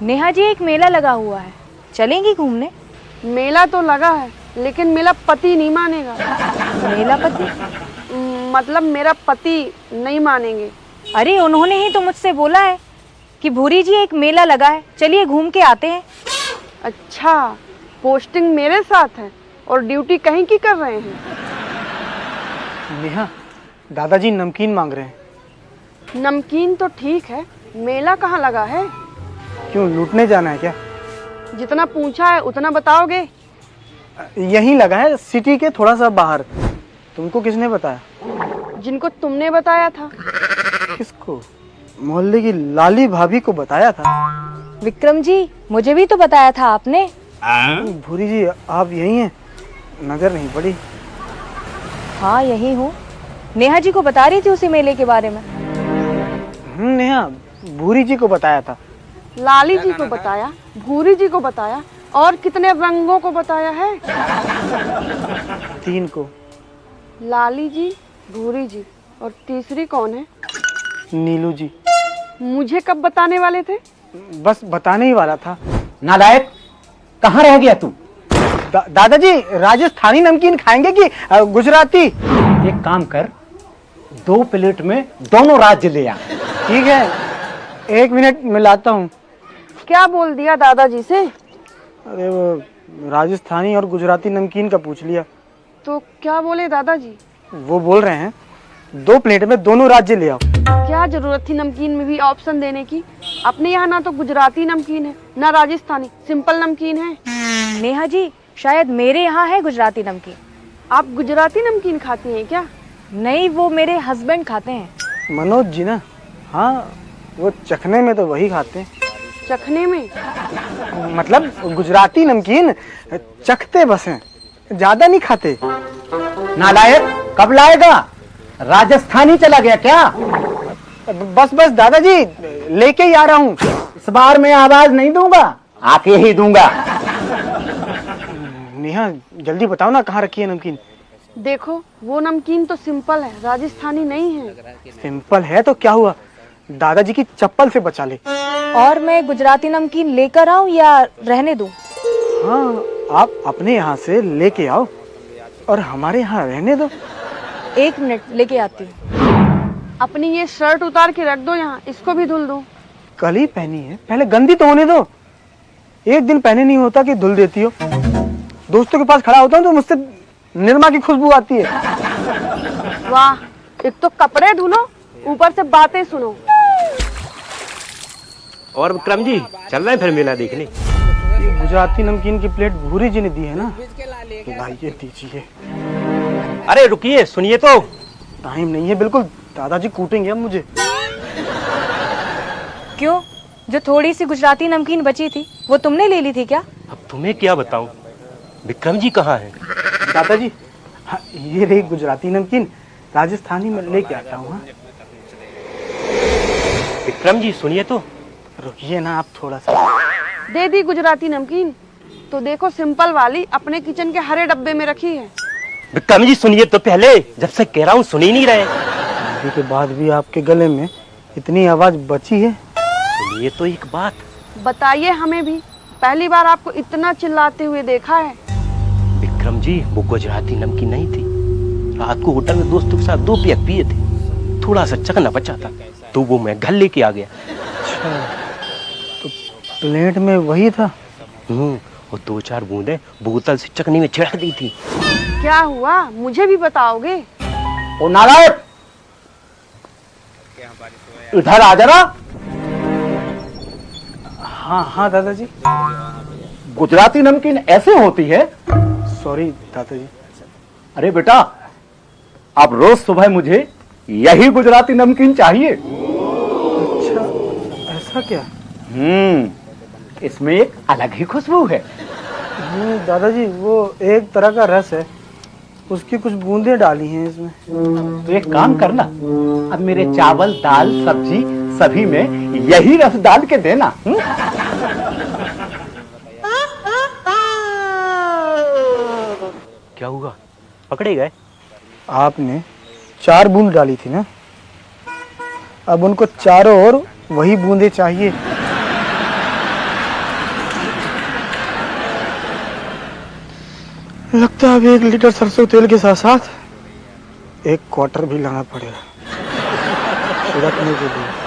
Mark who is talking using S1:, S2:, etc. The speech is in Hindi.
S1: नेहा जी, एक मेला लगा हुआ है, चलेंगी घूमने?
S2: मेला तो लगा है, लेकिन मेरा पति नहीं मानेगा।
S1: मेला पति?
S2: मतलब मेरा पति नहीं मानेंगे।
S1: अरे उन्होंने ही तो मुझसे बोला है कि भूरी जी एक मेला लगा है, चलिए घूम के आते हैं।
S2: अच्छा, पोस्टिंग मेरे साथ है और ड्यूटी कहीं की कर रहे हैं।
S3: नेहा, दादाजी नमकीन मांग रहे हैं।
S2: नमकीन तो ठीक है, मेला कहाँ लगा है?
S3: क्यों, लूटने जाना है क्या?
S2: जितना पूछा है उतना बताओगे?
S3: यहीं लगा है, सिटी के थोड़ा सा बाहर। तुमको किसने बताया?
S2: जिनको तुमने बताया था।
S3: किसको? मोहल्ले की लाली भाभी को बताया था।
S1: विक्रम जी, मुझे भी तो बताया था आपने।
S3: भूरी जी, आप यहीं हैं? नजर नहीं पड़ी।
S1: हाँ, यही हूँ। नेहा जी को बता रही थी उसी मेले के बारे में।
S3: नेहा, भूरी जी को बताया था।
S2: लाली जी को बताया, भूरी जी को बताया, और कितने रंगों को बताया है?
S3: 3 को।
S2: लाली जी, भूरी जी, और तीसरी कौन है?
S3: नीलू जी।
S2: मुझे कब बताने वाले थे?
S3: बस बताने ही वाला था।
S4: नालायक, कहाँ रह गया तू?
S3: दादाजी, राजस्थानी नमकीन खाएंगे कि गुजराती?
S4: एक काम कर, 2 प्लेट में दोनों राज्य ले आ।
S3: ठीक है, 1 मिनट में लाता हूँ।
S2: क्या बोल दिया दादाजी से?
S3: अरे वो राजस्थानी और गुजराती नमकीन का पूछ लिया।
S2: तो क्या बोले दादाजी?
S3: वो बोल रहे हैं 2 प्लेट में दोनों राज्य ले आओ।
S2: क्या जरूरत थी नमकीन में भी ऑप्शन देने की? अपने यहाँ ना तो गुजराती नमकीन है, ना राजस्थानी, सिंपल नमकीन है।
S1: नेहा जी, शायद मेरे यहाँ है गुजराती नमकीन।
S2: आप गुजराती नमकीन खाती हैं क्या?
S1: नहीं, वो मेरे हस्बैंड खाते हैं।
S3: मनोज जी ना? हाँ, वो चखने में तो वही खाते हैं।
S2: चखने में?
S3: मतलब गुजराती नमकीन चखते बस हैं, ज्यादा नहीं खाते।
S4: नालायक, कब लाएगा? राजस्थानी चला गया क्या?
S3: बस बस दादाजी, लेके ही आ रहा हूँ।
S4: इस बार मैं आवाज नहीं दूंगा, आके ही दूंगा।
S3: नेहा, जल्दी बताओ ना, कहाँ रखी है नमकीन?
S2: देखो, वो नमकीन तो सिंपल है, राजस्थानी नहीं है।
S3: सिंपल है तो क्या हुआ, दादाजी की चप्पल से बचा ले।
S1: और मैं गुजराती नमकीन लेकर आऊं या रहने दूं?
S3: हाँ, आप अपने यहाँ से लेके आओ और हमारे यहाँ रहने दो।
S1: 1 मिनट, लेके आती हूँ।
S2: अपनी ये शर्ट उतार के रख दो यहाँ, इसको भी धुल दो।
S3: कल ही पहनी है, पहले गंदी तो होने दो। एक दिन पहने नहीं होता कि धुल देती हो। दोस्तों के पास खड़ा होता हूँ तो मुझसे निरमा की खुशबू आती है।
S2: वाह, एक तो कपड़े धुलो, ऊपर से बातें सुनो।
S5: और विक्रम जी, चल रहे हैं फिर मेला देखने?
S3: ये गुजराती नमकीन की प्लेट भूरी जी ने दी है ना, लाइए दीजिए।
S5: अरे रुकिए, सुनिए तो।
S3: टाइम नहीं है बिल्कुल, दादाजी कूटेंगे अब मुझे।
S1: क्यों, जो थोड़ी सी गुजराती नमकीन बची थी वो तुमने ले ली थी क्या?
S5: अब तुम्हें क्या बताऊं, विक्रम जी कहाँ हैं?
S3: दादाजी, हाँ, ये रही गुजराती नमकीन, राजस्थानी में लेके आता हूँ। हाँ,
S5: विक्रम जी सुनिए तो।
S3: रुकिए ना आप थोड़ा सा।
S2: दे दी गुजराती नमकीन, तो देखो सिंपल वाली अपने किचन के हरे डब्बे में रखी है।
S5: विक्रम जी सुनिए तो पहले, जब से कह रहा हूँ सुन ही नहीं रहे।
S3: शादी के बाद भी आपके गले में इतनी आवाज बची है?
S5: सुनिए तो एक बात।
S2: बताइए हमें भी, पहली बार आपको इतना चिल्लाते हुए देखा है।
S5: विक्रम जी, वो गुजराती नमकीन नहीं थी। रात को होटल में दोस्तों के साथ 2 पैक पिए थे, थोड़ा सा चखना बचा था तो वो मैं घर लेके आ गया।
S3: अच्छा, तो प्लेट में वही था?
S5: और 2-4 बूंदे बोतल से चखनी में छिड़क दी थी।
S2: क्या हुआ, मुझे भी बताओगे?
S4: ओ नालायक, इधर आ जरा।
S3: हाँ हाँ दादाजी।
S4: गुजराती नमकीन ऐसे होती है?
S3: सॉरी दादाजी।
S4: अरे बेटा, अब रोज सुबह मुझे यही गुजराती नमकीन चाहिए।
S3: अच्छा, ऐसा क्या?
S4: इसमें एक अलग ही खुशबू है।
S3: दादाजी, वो एक तरह का रस है, उसकी कुछ बूंदें डाली हैं इसमें।
S4: तो एक काम करना, अब मेरे चावल, दाल, सब्जी सभी में यही रस डाल के देना।
S5: क्या हुआ, पकड़े गए?
S3: आपने 4 बूंद डाली थी ना, अब उनको चारों ओर वही बूंदे चाहिए। लगता है अभी 1 लीटर सरसों तेल के साथ साथ 1 क्वार्टर भी लाना पड़ेगा छिड़कने के लिए।